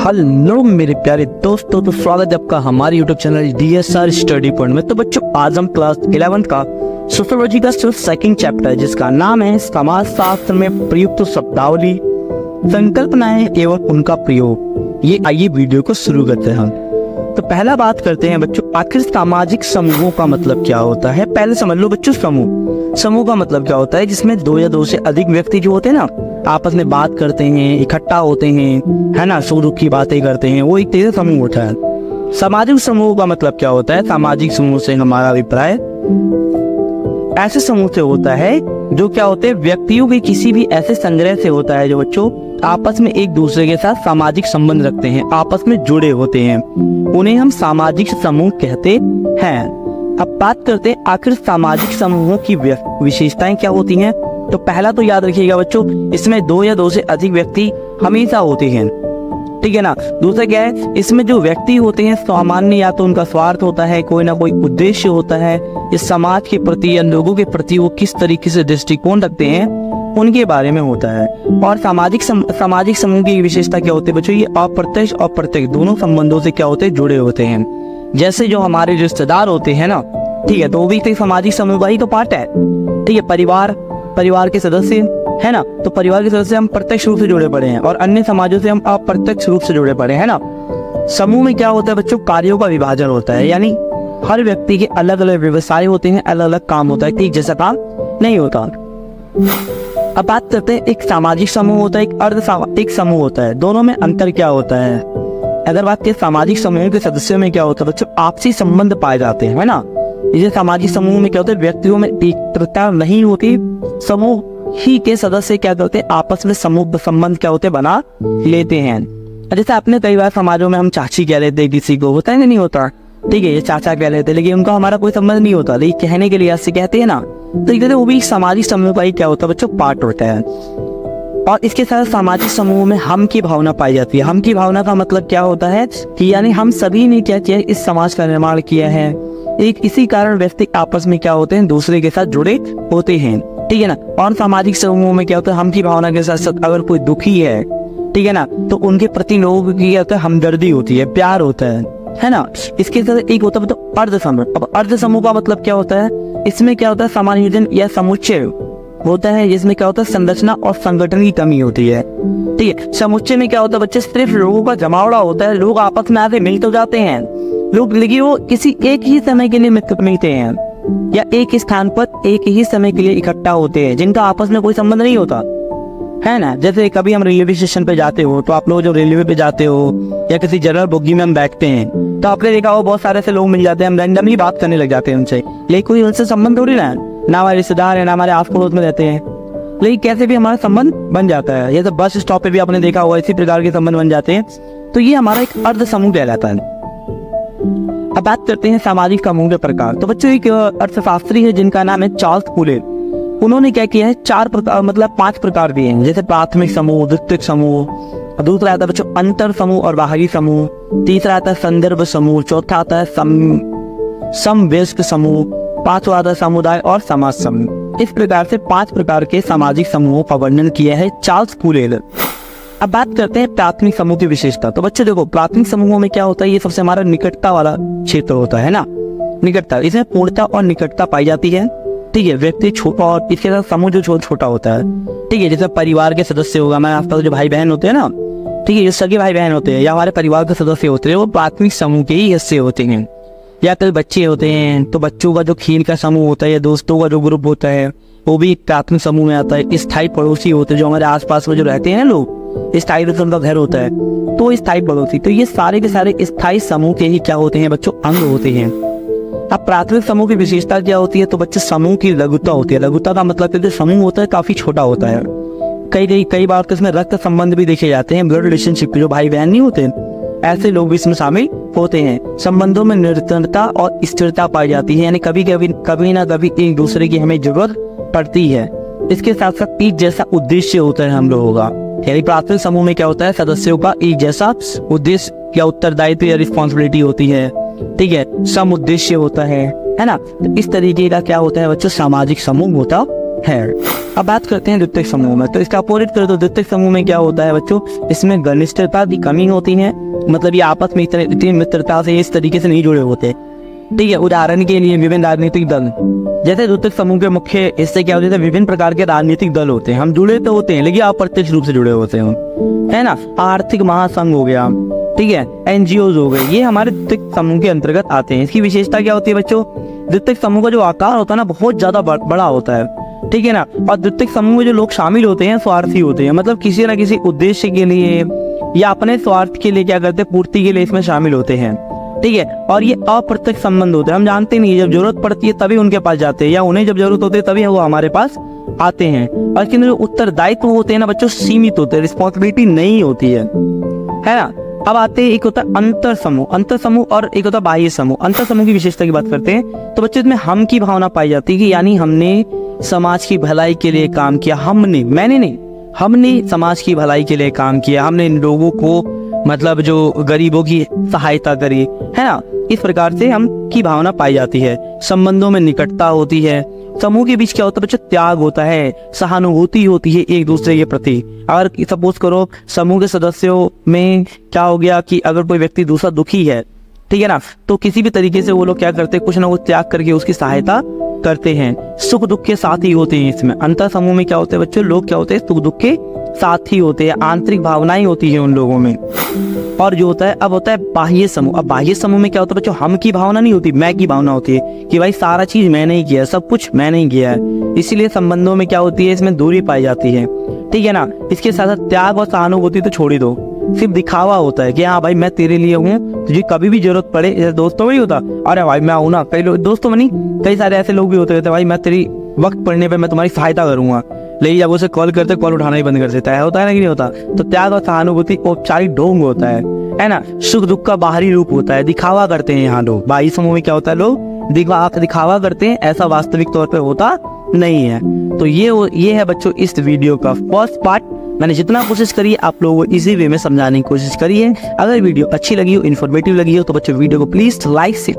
Hello मेरे प्यारे दोस्तों, तो स्वागत है आपका हमारे YouTube channel DSR study point में। तो बच्चों, आज हम क्लास 11th का सोशियोलॉजी का सिर्फ सेकंड चैप्टर है जिसका नाम है समाज शास्त्र में प्रयुक्त शब्दावली, संकल्पनाएं एवं उनका प्रयोग। ये आइए वीडियो को शुरू करते हैं। तो पहला बात करते हैं बच्चों, आखिर सामाजिक समूहों का मतलब क्या होता है। पहले समझ लो बच्चों, समूह का मतलब क्या होता है, जिसमें दो या दो से अधिक व्यक्ति जो होते हैं ना, आपस में बात करते हैं, इकट्ठा होते हैं, है ना, सुख दुख की बातें करते हैं, वो एक तरह से समूह होता है। सामाजिक समूह का मतलब क्या होता है। सामाजिक समूह से हमारा अभिप्राय ऐसे समूह से होता है जो क्या होते हैं, व्यक्तियों के किसी भी ऐसे संग्रह से होता है जो बच्चों आपस में एक दूसरे के साथ सामाजिक संबंध रखते हैं, आपस में जुड़े होते हैं, उन्हें हम सामाजिक समूह कहते हैं। अब बात करते हैं आखिर सामाजिक समूहों की विशेषताएं क्या होती हैं। तो पहला तो याद रखिएगा बच्चों, इसमें दो या दो से अधिक व्यक्ति हमेशा होते हैं, ठीक है ना। दूसरा क्या है, इसमें जो व्यक्ति होते हैं सामान्य या तो उनका स्वार्थ होता है, कोई ना कोई उद्देश्य होता है, इस समाज के प्रति या लोगों के प्रति वो किस तरीके से दृष्टिकोण रखते हैं उनके बारे में होता है। और सामाजिक समूह की विशेषता क्या होती है बच्चों, ये अप्रत्यक्ष और प्रत्यक्ष दोनों संबंधों से क्या होते हैं, जुड़े होते हैं। जैसे जो हमारे रिश्तेदार होते हैं ना, ठीक है, तो वो भी एक सामाजिक समूह का ही तो पार्ट है, ठीक है। परिवार के सदस्य है ना, तो परिवार के सदस्य हम प्रत्यक्ष रूप से जुड़े पड़े हैं और अन्य समाजों से हम अप्रत्यक्ष रूप से जुड़े पड़े हैं ना। समूह में क्या होता है बच्चों, कार्यों का विभाजन होता है, यानी हर व्यक्ति के अलग अलग व्यवसाय होते हैं, अलग अलग काम होता है, एक जैसा काम नहीं होता। अब बात करते हैं, एक सामाजिक समूह होता है, एक अर्ध सामाजिक समूह होता है, दोनों में अंतर क्या होता है। अगर बात करें सामाजिक समूह के सदस्यों में क्या होता है बच्चों, आपसी संबंध पाए जाते हैं, है ना। इसे सामाजिक समूह में क्या होता है, व्यक्तियों में एकता नहीं होती, समूह ही के सदस्य क्या करते हैं, आपस में समूह संबंध क्या होते बना लेते हैं। जैसे आपने कई बार समाजों में हम चाची कह लेते किसी को, होता है कि नहीं होता, ठीक है, ये चाचा कह लेते, लेकिन उनका हमारा कोई संबंध नहीं होता, लेकिन कहने के लिए ऐसे कहते हैं ना, तो वो भी सामाजिक समूह का ही क्या होता है बच्चों, पार्ट होता है। और इसके साथ सामाजिक समूह में हम की भावना पाई जाती है। हम की भावना का मतलब क्या होता है कि यानी हम सभी ने क्या किया, इस समाज का निर्माण किया है, एक इसी कारण व्यक्ति आपस में क्या होते हैं, दूसरे के साथ जुड़े होते हैं, ठीक है ना। और सामाजिक समूह में क्या होता है, हम की भावना के साथ साथ अगर कोई दुखी है, ठीक है ना, तो उनके प्रति लोगों की क्या होता है, हमदर्दी होती है, प्यार होता है ना। इसके साथ एक होता है तो अर्ध समूह। अब अर्ध समूह का मतलब क्या होता है, इसमें क्या होता है, समायोजन या समुच्चय होता है, जिसमें क्या होता है, संरचना और संगठन की कमी होती है, ठीक है। समुच्चय में क्या होता है बच्चे, सिर्फ लोगों का जमावड़ा होता है, लोग आपस में आके मिल तो जाते हैं लोग, लेकिन वो किसी एक ही समय के लिए मिलते हैं या एक स्थान पर एक ही समय के लिए इकट्ठा होते हैं, जिनका आपस में कोई संबंध नहीं होता, है ना। जैसे कभी हम रेलवे स्टेशन पे जाते हो, तो आप लोग जो रेलवे पे जाते हो या किसी जनरल बोगी में हम बैठते हैं, तो आपने देखा हो बहुत सारे ऐसे लोग मिल जाते हैं, हम रैंडमली बात करने लग जाते हैं उनसे, लेकिन कोई उनसे संबंध थोड़ी ना हमारे रिश्तेदार है, ना हमारे आस पड़ोस में रहते हैं, लेकिन कैसे भी हमारा संबंध बन जाता है। ये तो बस स्टॉप पे भी आपने देखा होगा, इसी प्रकार के संबंध बन जाते हैं। तो ये हमारा एक अर्ध समूह कहलाता है। अब बात करते हैं सामाजिक समूह के प्रकार। तो बच्चों, एक अर्थशास्त्री है जिनका नाम है चार्ल्स फूले, उन्होंने क्या किया है, 4 प्रकार मतलब 5 प्रकार दिए हैं। जैसे प्राथमिक समूह, द्वितीयक समूह, दूसरा आता है बच्चों अंतर समूह और बाहरी समूह, तीसरा आता है संदर्भ समूह, चौथा आता है समवयस्क समूह, पांचवा आता है समुदाय और समाज समूह। इस प्रकार से 5 प्रकार के सामाजिक समूहों का वर्णन किया है चार्ल्स फूले। अब बात करते हैं प्राथमिक समूह की विशेषता। तो बच्चे देखो, प्राथमिक समूहों में क्या होता है, ये सबसे हमारा निकटता वाला क्षेत्र होता है ना, निकटता, इसमें पूर्णता और निकटता पाई जाती है, ठीक है। व्यक्ति छोटा और इसके साथ समूह जो छोटा होता है, ठीक है। जैसे परिवार के सदस्य होगा, हमारे आसपास जो भाई बहन होते हैं ना, ठीक है, जो सगे भाई बहन होते हैं या हमारे परिवार के सदस्य होते हैं, वो प्राथमिक समूह के ही हिस्से होते हैं। या कई बच्चे होते हैं, तो बच्चों का जो खेल का समूह होता है या दोस्तों का जो ग्रुप होता है, वो भी प्राथमिक समूह में आता है। स्थायी पड़ोसी होते हैं, जो हमारे आसपास में जो रहते हैं लोग, स्थायी रूप से उनका घर होता है, तो स्थायी पड़ोसी, तो ये सारे के सारे स्थायी समूह के ही क्या होते हैं बच्चों, अंग होते हैं। अब प्राथमिक समूह की विशेषता क्या होती है, तो बच्चे समूह की लघुता होती है। लघुता का मतलब जो समूह होता है काफी छोटा होता है। कई बार तो इसमें रक्त संबंध भी देखे जाते हैं, ब्लड रिलेशनशिप, जो भाई बहन नहीं होते, ऐसे लोग भी इसमें शामिल होते हैं। संबंधों में निरंतरता और स्थिरता पाई जाती है, यानी कभी ना कभी एक दूसरे की हमें जरूरत पड़ती है। इसके साथ साथ एक जैसा उद्देश्य होता है हम लोगों का, यानी प्राथमिक समूह में क्या होता है, सदस्यों का एक जैसा उद्देश्य या उत्तरदायित्व या रिस्पॉन्सिबिलिटी होती है, ठीक है, सम उद्देश्य होता है ना। तो इस तरीके का क्या होता है बच्चों, सामाजिक समूह होता है। अब बात करते हैं द्वितीयक समूह में, तो इसका अपोजिट करें तो द्वितीयक समूह में क्या होता है बच्चों, इसमें घनिष्ठता की कमी होती है, मतलब ये आपस में इतनी मित्रता से इस तरीके से नहीं जुड़े होते। ठीक है, उदाहरण के लिए विभिन्न राजनीतिक दल, जैसे द्वितीयक समूह के मुख्य हिस्से क्या होते हैं, विभिन्न प्रकार के राजनीतिक दल होते हैं। हम जुड़े तो होते हैं लेकिन अप्रत्यक्ष रूप से जुड़े होते हैं, है ना। आर्थिक महासंघ हो गया, ठीक है, एनजीओ हो गए, ये हमारे द्वितीयक समूह के अंतर्गत आते हैं। इसकी विशेषता क्या होती है बच्चों, द्वितीयक समूह का जो आकार होता है ना बहुत ज्यादा बड़ा होता है, ठीक है ना। और द्वितीयक समूह में जो लोग शामिल होते हैं स्वार्थी होते हैं, मतलब किसी न किसी उद्देश्य के लिए या अपने स्वार्थ के लिए क्या करते हैं, पूर्ति के लिए इसमें शामिल होते हैं, ठीक है। और ये अप्रत्यक्ष संबंध होते हैं, हम जानते नहीं, जब जरूरत पड़ती है तभी उनके पास जाते हैं, या उन्हें जब जरूरत होती है तभी वो हमारे पास आते हैं। और इसके अंदर जो उत्तरदायित्व होते हैं ना बच्चों, सीमित होते हैं, रिस्पॉन्सिबिलिटी नहीं होती है ना। अब आते हैं, एक होता है अंतर समूह और एक होता है बाह्य समूह। अंतर समूह की विशेषता की बात करते हैं तो बच्चों इसमें हम की भावना पाई जाती है कि यानी हमने समाज की भलाई के लिए काम किया, मैंने नहीं, हमने समाज की भलाई के लिए काम किया, हमने इन लोगों को मतलब जो गरीबों की सहायता करी, है ना। इस प्रकार से हम की भावना पाई जाती है। संबंधों में निकटता होती है, समूह के बीच क्या होता है बच्चों, त्याग होता है, सहानुभूति होती है एक दूसरे के प्रति। अगर सपोज करो समूह के सदस्यों में क्या हो गया कि अगर कोई व्यक्ति दूसरा दुखी है, ठीक है ना, तो किसी भी तरीके से वो लोग क्या करते हैं, कुछ ना कुछ त्याग करके उसकी सहायता करते हैं। सुख दुख के साथी होते हैं इसमें। अंतर समूह में क्या होते हैं बच्चों, लोग क्या होते हैं, सुख दुख के साथी होते हैं, आंतरिक भावनाएं होती है उन लोगों में। और जो होता है अब होता है बाह्य समूह। अब बाह्य समूह में क्या होता है बच्चों, हम की भावना नहीं होती, मैं की भावना होती है कि भाई सारा चीज मैंने ही किया, सब कुछ मैंने ही किया है। इसीलिए संबंधों में क्या होती है, इसमें दूरी पाई जाती है, ठीक है ना। इसके साथ साथ त्याग और सहानुभूति तो छोड़ ही दो, सिर्फ दिखावा होता है कि हाँ भाई मैं तेरे लिए हूँ, तुझे कभी भी जरूरत पड़े, जैसे दोस्तों में ही होता, अरे भाई मैं आऊँ ना, कई लोग दोस्तों में नहीं, कई सारे ऐसे लोग भी होते रहते, भाई मैं तेरी वक्त पड़ने पे मैं तुम्हारी सहायता करूंगा, लेकिन जब उसे कॉल करते कॉल उठाना ही बंद कर देता है, होता है ना कि नहीं होता। तो त्याग और सहानुभूति औपचारिक ढोंग होता है ना। सुख दुख का बाहरी रूप होता है, दिखावा करते हैं यहाँ लोग। बाह्य समूह में क्या होता है, लोग दिखावा करते हैं, ऐसा वास्तविक तौर पे होता नहीं है। तो ये है बच्चों इस वीडियो का फर्स्ट पार्ट। मैंने जितना कोशिश करी है आप लोगों को इजी वे में समझाने की कोशिश करी है। अगर वीडियो अच्छी लगी हो, इन्फॉर्मेटिव लगी हो, तो बच्चों वीडियो को प्लीज लाइक से